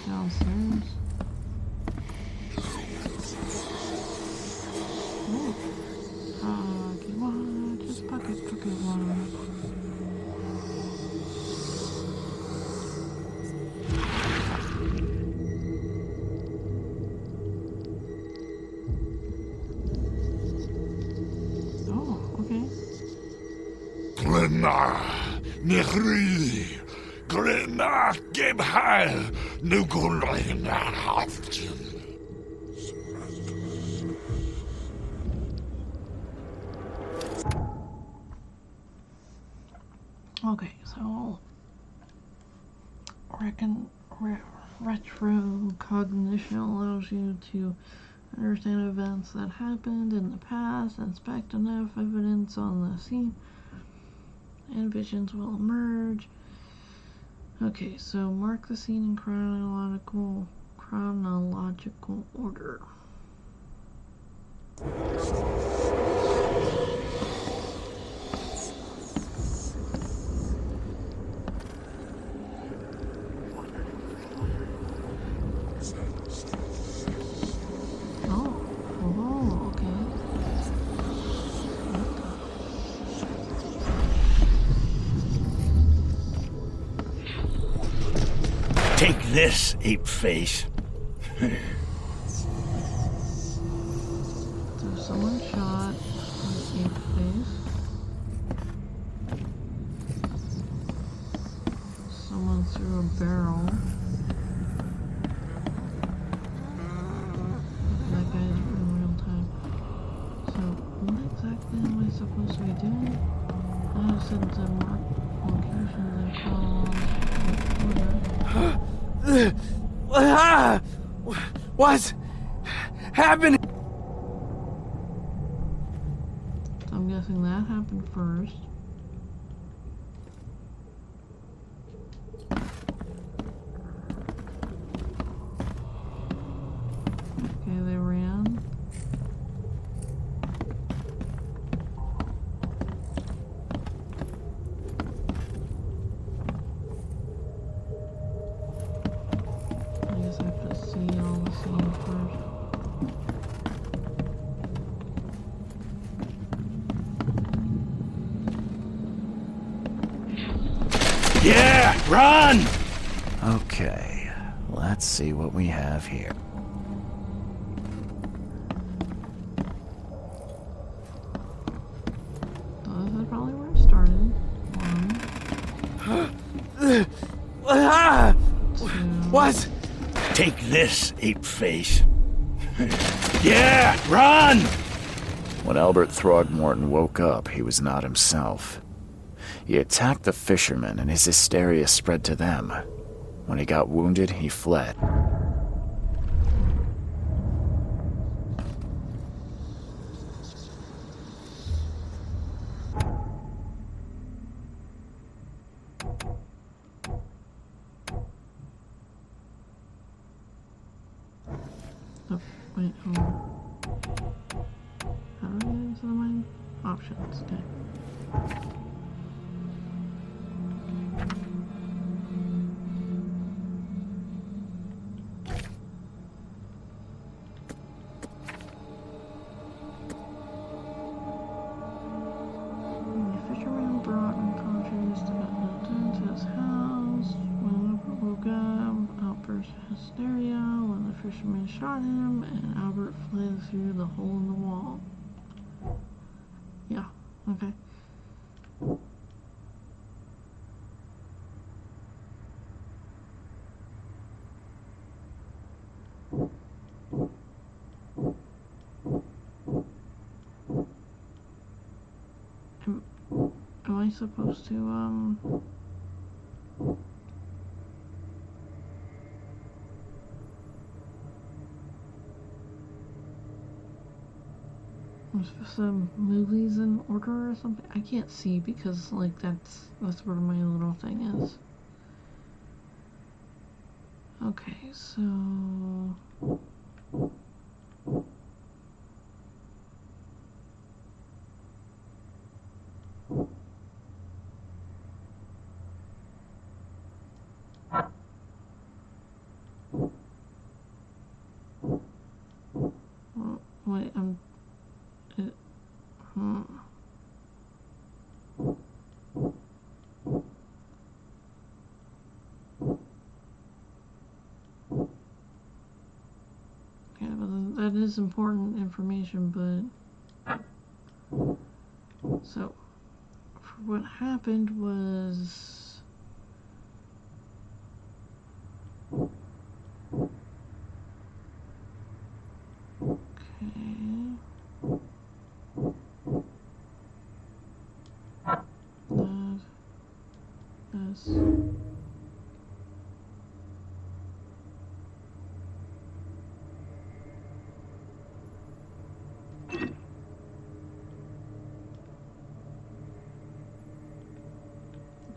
downstairs. Oh. Pocket watch. Just pocket watch. Oh, okay. Glenna, Nehri, Glenna, Gebhal, Nugulina, Haftin. Okay, so retrocognition allows you to understand events that happened in the past, inspect enough evidence on the scene, and visions will emerge. Okay, so mark the scene in chronological order. Oh, okay. Take this, ape face. So someone shot an ape face. Someone threw a barrel. That guy's in real time. So what exactly am I supposed to be doing? I just said to mark locations and follow on What's happening? So I'm guessing that happened first. Okay, they ran. I guess I have to see all the scenes first. Yeah, run! Okay, let's see what we have here. So this is probably where it started. One, two. What? Take this, ape face. Yeah, run! When Albert Throgmorton woke up, he was not himself. He attacked the fishermen, and his hysteria spread to them. When he got wounded, he fled. Oh, wait, hold on. How do I get into the mine? Options, okay. The fisherman brought unconscious to his house. When Albert woke up, outburst of hysteria when the fisherman shot him, and Albert fled through the hole in the wall. Yeah, okay. Am I supposed to, I'm supposed to move these in order or something? I can't see because, like, that's where my little thing is. Okay, so... wait, it, Okay, but that is important information, but... So, what happened was... Okay... This...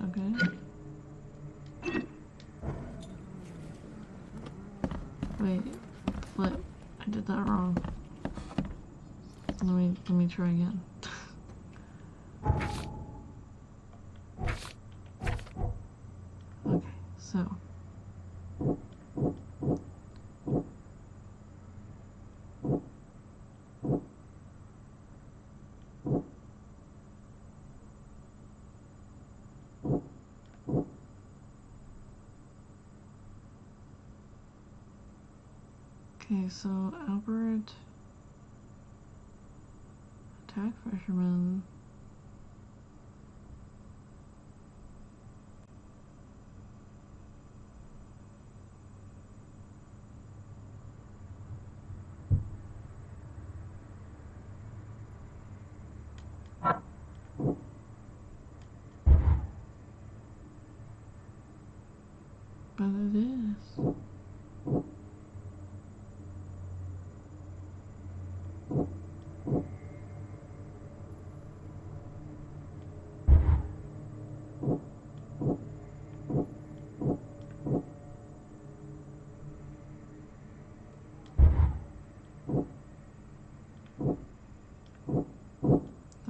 Okay. Wait, flip. I did that wrong. Let me try again. Okay, so. Okay, so Albert attack fisherman. But it is.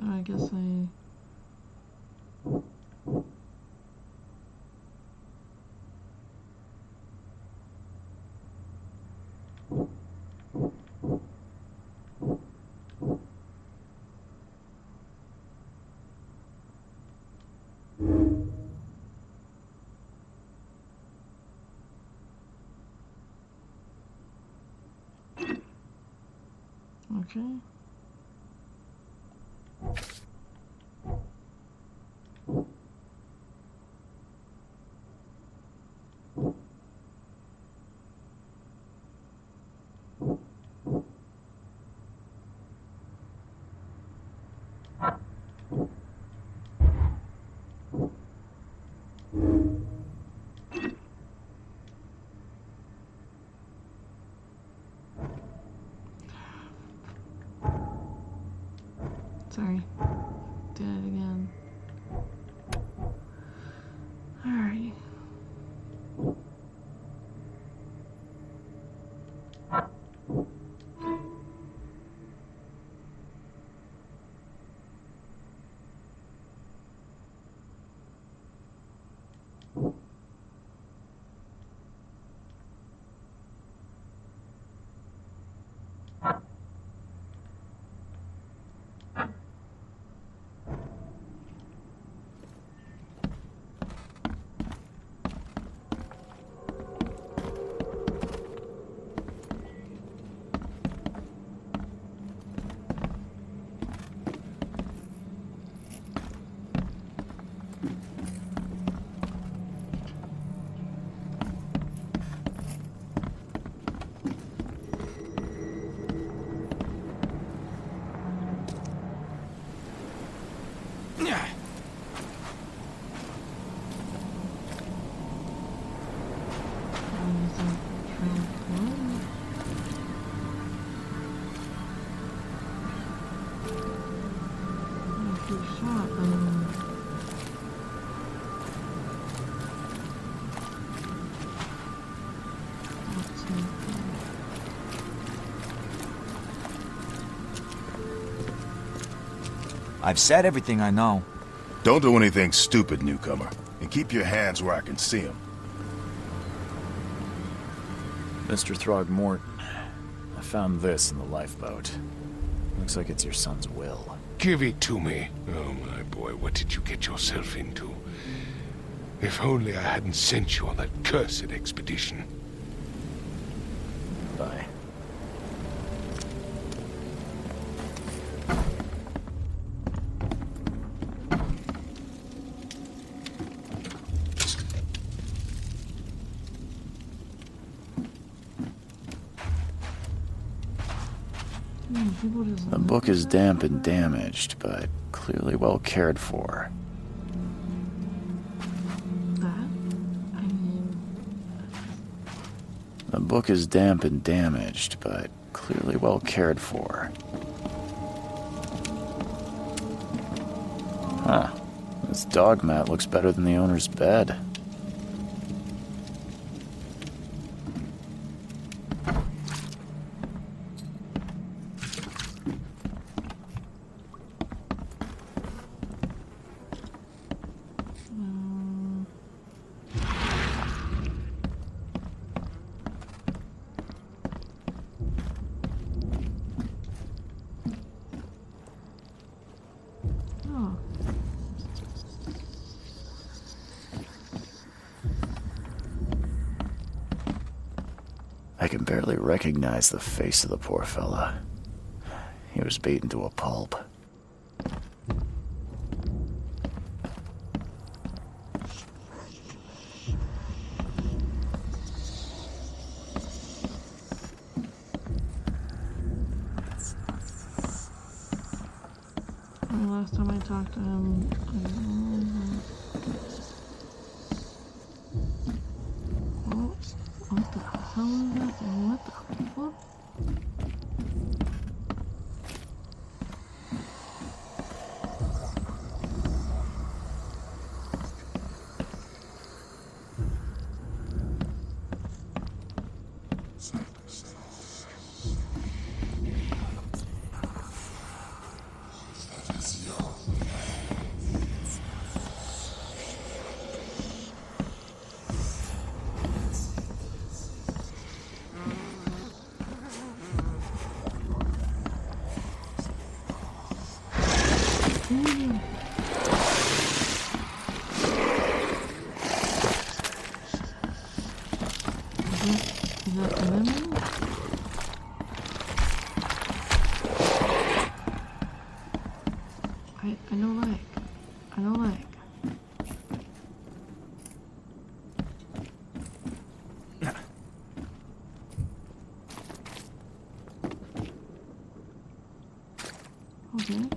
I guess I... Okay. Sorry. Did it again. Alright. I've said everything I know. Don't do anything stupid, newcomer. And keep your hands where I can see them. Mr. Throgmorton, I found this in the lifeboat. Looks like it's your son's will. Give it to me. Oh, my boy, what did you get yourself into? If only I hadn't sent you on that cursed expedition. Bye. The book is damp and damaged, but clearly well cared for. The book is damp and damaged, but clearly well cared for. Huh. This dog mat looks better than the owner's bed. I can barely recognize the face of the poor fella. He was beaten to a pulp. Last time I talked to him, what the hell is that? And what the fuck? Is that the memory? I know like. I know like. Okay.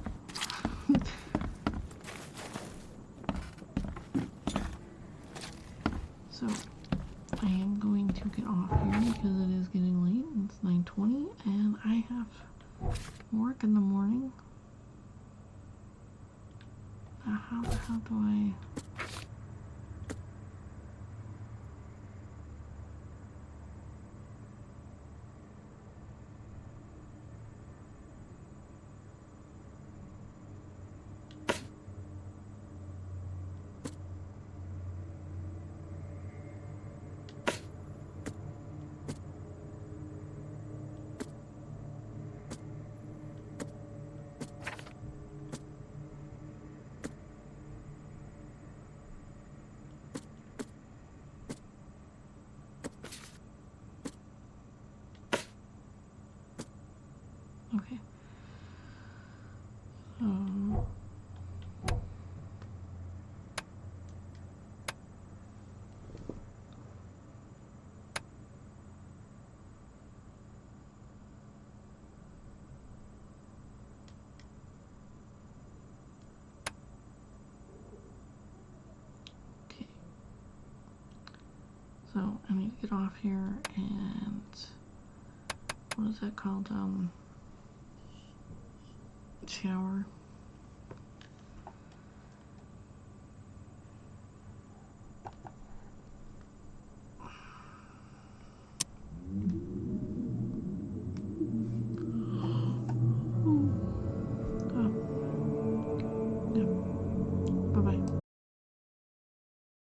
So, I am going to get off here because it is getting late. It's 9:20 and I have work in the morning. How the hell do I... Okay. Okay. So I need to get off here and what is that called? Shower.